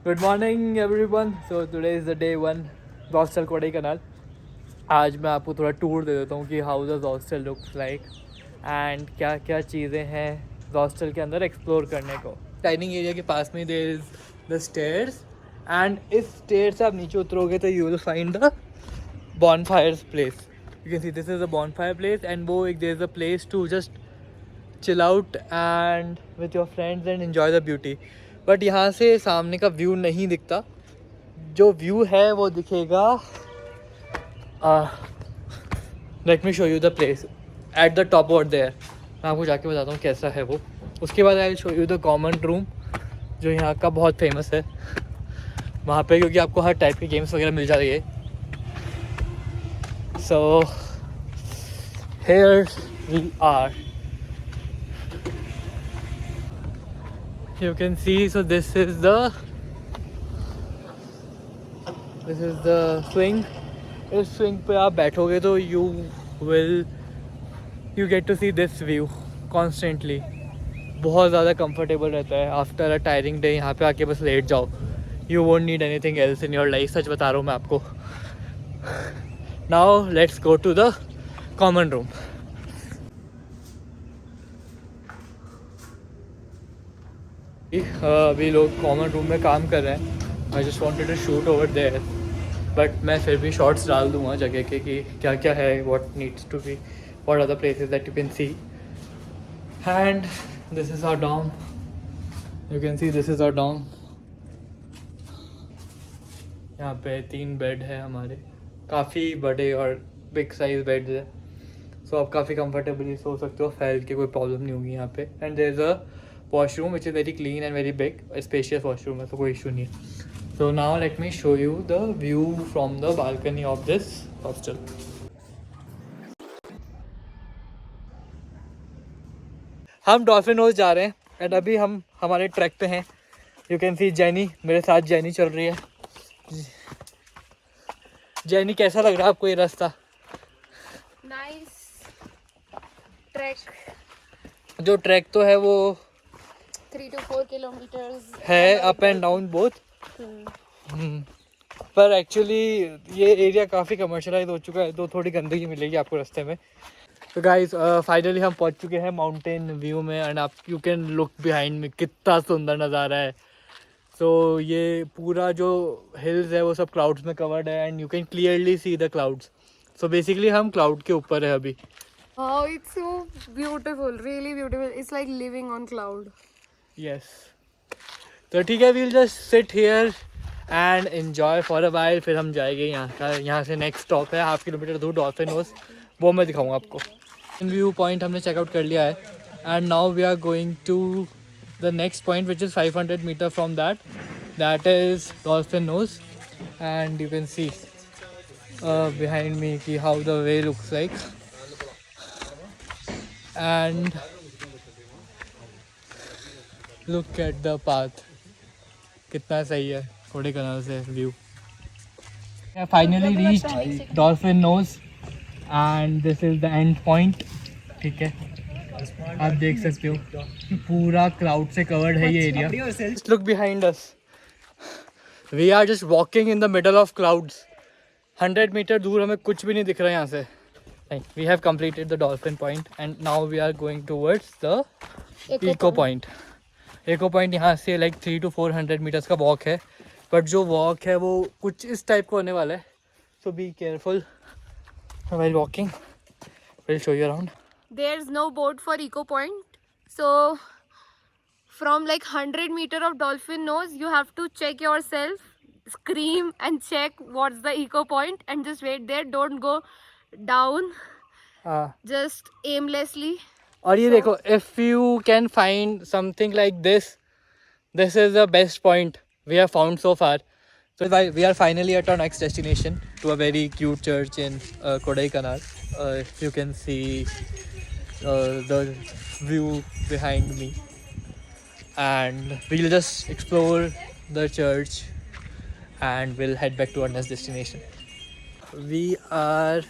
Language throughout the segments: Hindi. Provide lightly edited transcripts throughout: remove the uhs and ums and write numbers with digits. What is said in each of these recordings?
Good morning everyone. So today is the day 1 hostel Kodaikanal. आज मैं आपको थोड़ा टूर दे देता हूँ कि how the hostel looks like and क्या क्या चीज़ें हैं हॉस्टल के अंदर एक्सप्लोर करने को। डाइनिंग एरिया के पास में there is the stairs and इस स्टेयर से आप नीचे उतरोगे तो you will find the bonfires place. You can see this is a bonfire place and वो एक there's a place to just chill out and with your friends and enjoy the beauty. But यहाँ से सामने का व्यू नहीं दिखता, जो व्यू है वो दिखेगा let me show you the place at the top over there. मैं आपको जाके बताता हूँ कैसा है वो। उसके बाद I will show you the common room जो यहाँ का बहुत फेमस है वहाँ पे, क्योंकि आपको हर टाइप के गेम्स वगैरह मिल जाती है। So here we are. You can see, so this is the swing. इस swing पे आप बैठोगे तो you get to see this view constantly. बहुत ज़्यादा comfortable रहता है। After a tiring day यहाँ पे आके बस लेट जाओ। You won't need anything else in your life. सच बता रहा हूँ मैं आपको। Now let's go to the common room. अभी लोग कॉमन रूम में काम कर रहे हैं। I just wanted to shoot over there, but मैं फिर भी शॉर्ट्स डाल दूँगा जगह के कि क्या क्या है, what needs to be, what are the places that you can see. And this is our dorm. You can see this is our dorm. यहाँ पे 3 बेड है हमारे, काफ़ी बड़े और बिग साइज बेड्स है। सो आप काफ़ी कंफर्टेबली सो सकते हो, फैल की कोई प्रॉब्लम नहीं होगी यहाँ पे। And there is a washroom which is very clean and very big, spacious washroom है, तो कोई इशू नहीं है। So now let me show you the view from the balcony of this hostel. हम डॉल्फिन हाउस जा रहे हैं एंड अभी हम हमारे ट्रैक पे हैं। यू कैन सी जैनी, मेरे साथ जैनी चल रही है। जैनी कैसा लग रहा है आपको ये रास्ता? Nice track. जो ट्रैक तो है वो 3 to 4 किलोमीटर्स है, अप एंड डाउन बोथ। पर एक्चुअली ये एरिया काफ़ी कमर्शलाइज हो चुका है तो थोड़ी गंदगी मिलेगी आपको रास्ते में। तो गाइस फाइनली हम पहुंच चुके हैं माउंटेन व्यू में एंड आप यू कैन लुक बिहाइंड में, कितना सुंदर नज़ारा है। सो ये पूरा जो हिल्स है वो सब क्लाउड्स में कवर्ड है and you can clearly see the clouds. So basically हम क्लाउड के ऊपर है अभी। Oh, it's so beautiful, really beautiful. It's like living on cloud. Yes, तो ठीक है, we'll just sit here and enjoy for a while. फिर हम जाएंगे यहाँ से नेक्स्ट स्टॉप है 1/2 किलोमीटर दूर, डॉल्फिन हाउस, वो मैं दिखाऊंगा आपको। व्यू पॉइंट हमने चेकआउट कर लिया है and now we are going to the next point which is 500 metre from that is Dolphin House. And you can see behind me कि how the way looks like and look at the path, कितना सही है कोडाईकनाल से व्यू। Finally reached Dolphin Nose and this is the end point. ठीक है, आप देख सकते हो कि पूरा क्लाउड से कवर्ड है ये area. Look behind us, we are just walking in the middle of clouds. 100 metre दूर हमें कुछ भी नहीं दिख रहा है यहाँ से। We have completed the dolphin point and now we are going towards the eco point. eco point यहाँ से like 300 to 400 मीटर्स का वॉक है, बट जो वॉक है वो कुछ इस टाइप का होने वाला है। So be careful while walking. We'll show you around. There's no board for Eco Point. So from like 100 meter of dolphin nose, you have to check yourself, scream and check what's the Eco Point and just wait there. Don't go down just aimlessly. और ये देखो, if you can find something like this is the best point we have found so far. So we are finally at our next destination, to a very cute church in Kodaikanal. If you can see the view behind me, and we'll just explore the church and we'll head back to our next destination. We are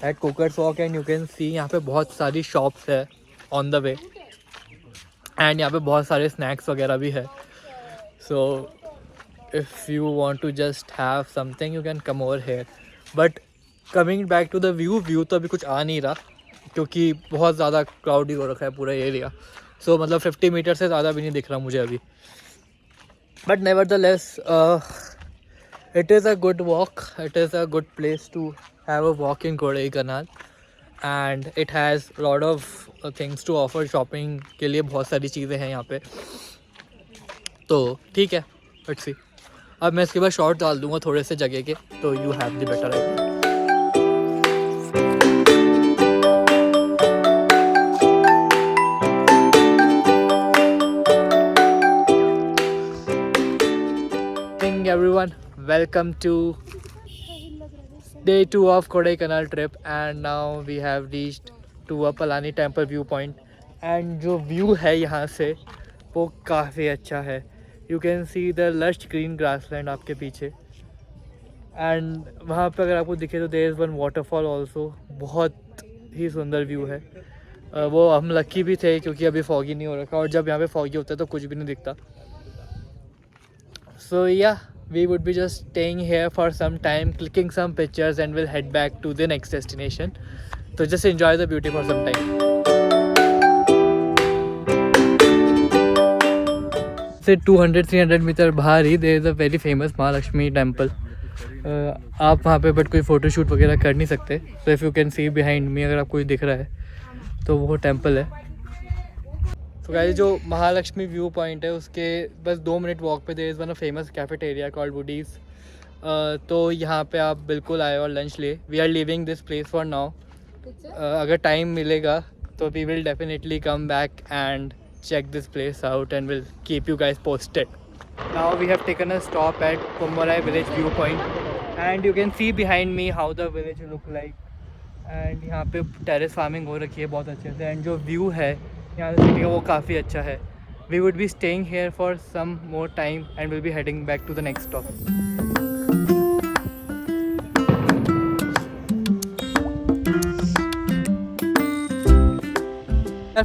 at Coker's Walk and you can see यहाँ पे बहुत सारी शॉप्स है on the way एंड यहाँ पे बहुत सारे स्नैक्स वगैरह भी है। सो if you want to just have something you can come over here. But coming back to the view तो अभी कुछ आ नहीं रहा क्योंकि बहुत ज़्यादा क्राउडी हो रखा है पूरा एरिया. सो मतलब 50 मीटर से ज़्यादा भी नहीं दिख रहा मुझे अभी. But nevertheless it is a good walk. It is a good place to have a walk in Kodaikanal. And it has a lot of things to offer. Shopping के लिए बहुत सारी चीज़ें हैं यहाँ पे. तो ठीक है, लेट्स सी. अब मैं इसके बाद शॉर्ट डाल दूँगा थोड़े से जगह के, तो you have the better idea. Everyone, welcome to day 2 of Kodaikanal trip, and now we have reached to a Palani temple viewpoint. And जो view है यहाँ से वो काफ़ी अच्छा है. You can see the lush green grassland आपके पीछे, and वहाँ पे अगर आपको दिखे तो there is one waterfall also. बहुत ही सुंदर व्यू है. वो हम लकी भी थे क्योंकि अभी फॉगी नहीं हो रखा, और जब यहाँ पे फॉगी होता है तो कुछ भी नहीं दिखता. So yeah, we would be just staying here for some time, clicking some pictures, and we'll head back to the next destination. So just enjoy the beauty for some time. से 200-300 मीटर बाहर ही there is a very famous Mahalakshmi temple. आप वहाँ पे बट कोई फ़ोटो शूट वगैरह कर नहीं सकते. So if you can see behind me, अगर आपको दिख रहा है तो वो टेम्पल है. तो गाइस जो महालक्ष्मी व्यू पॉइंट है उसके बस 2 मिनट वॉक पे there is one famous cafeteria called Woody's. तो यहाँ पे आप बिल्कुल आए और लंच ले. We are leaving this place for now. अगर टाइम मिलेगा तो we will definitely come back and check this place out and we'll keep you guys posted. Now we have taken a stop at Pommarai village viewpoint, and you can see behind me how the village look like. And यहाँ पे terrace farming हो रखी है बहुत अच्छे से, and जो view है यहाँ से सिटी का वो काफ़ी अच्छा है. We would be staying here for some more time and we'll be heading back to the next stop.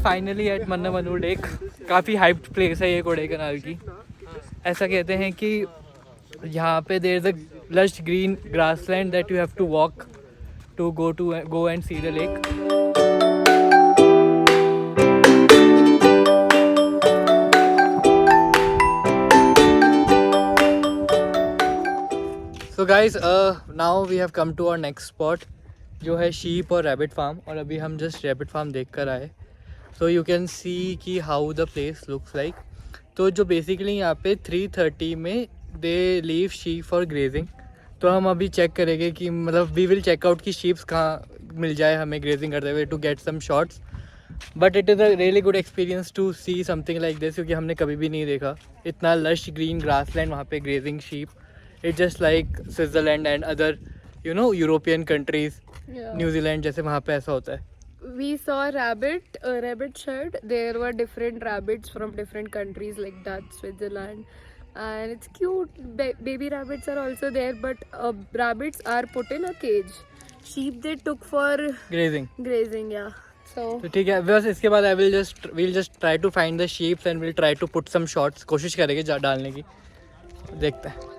Finally at Mannavanur lake. काफ़ी हाइप्ड प्लेस है ये कोडाईकनाल की. ऐसा कहते हैं कि यहाँ पे there is a lush green grassland that you have to walk to go and see the lake. So guys now we have come to our next spot जो है शीप और रैबिट फार्म. और अभी हम जस्ट रैबिट फार्म देख कर आए. सो यू कैन सी कि how the place looks like. तो जो बेसिकली यहाँ पे 3:30 में they leave sheep for grazing. तो हम अभी चेक करेंगे कि मतलब वी विल चेक आउट कि शीप्स कहाँ मिल जाए हमें ग्रेजिंग करते हुए to get some shots. But it is a really good experience to see something like this, क्योंकि हमने कभी भी नहीं देखा इतना लश ग्रीन ग्रासलैंड वहाँ पे grazing sheep. It's just like Switzerland and other European countries. New Zealand जैसे वहाँ पे ऐसा होता है. We saw rabbit shed. There were different rabbits from different countries like Dutch, Switzerland, and it's cute. Baby rabbits are also there, but rabbits are put in a cage. Sheep they took for grazing, yeah. So ठीक है. बस इसके बाद we'll just try to find the sheep and we'll try to put some shots. कोशिश करेंगे डालने की. देखते हैं.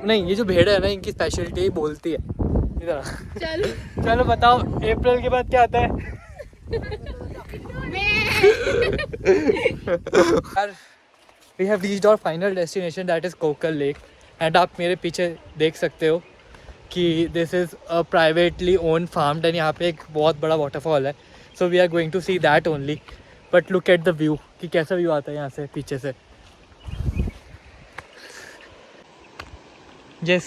नहीं, ये जो भेड़ है ना इनकी स्पेशलिटी ही बोलती है. इधर चलो बताओ अप्रैल के बाद क्या आता है. We have reached our final destination that is Kokal lake. And आप मेरे पीछे देख सकते हो कि this is a privately own farmed, and यहाँ पे एक बहुत बड़ा वाटरफॉल है. So we are going to see that only. But look at the view कि कैसा व्यू आता है यहाँ से पीछे से. Yes.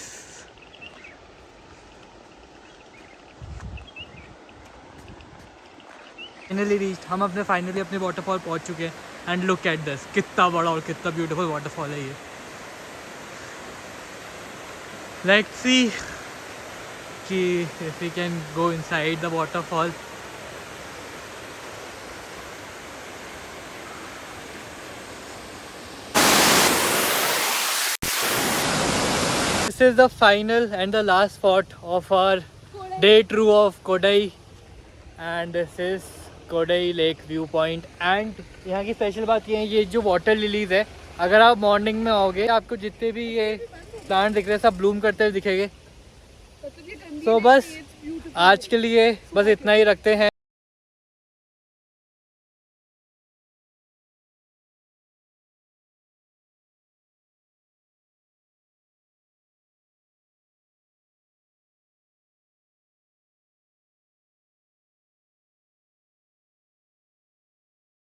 Finally reached. हम फाइनली अपने वाटरफॉल पहुंच चुके हैं. एंड लुक एट दिस, कितना बड़ा और कितना ब्यूटीफुल वाटरफॉल है ये. लेट्स सी कि if we can go inside the waterfall. this is the final and the last spot of our day 2 of Kodai, and this is Kodai Lake View Point. And यहाँ की स्पेशल बात ये है, ये जो वाटर लिलीज है, अगर आप मॉर्निंग में आओगे आपको जितने भी ये प्लांट दिख रहे हैं सब ब्लूम करते हुए दिखेंगे. तो बस आज के लिए बस इतना ही रखते हैं.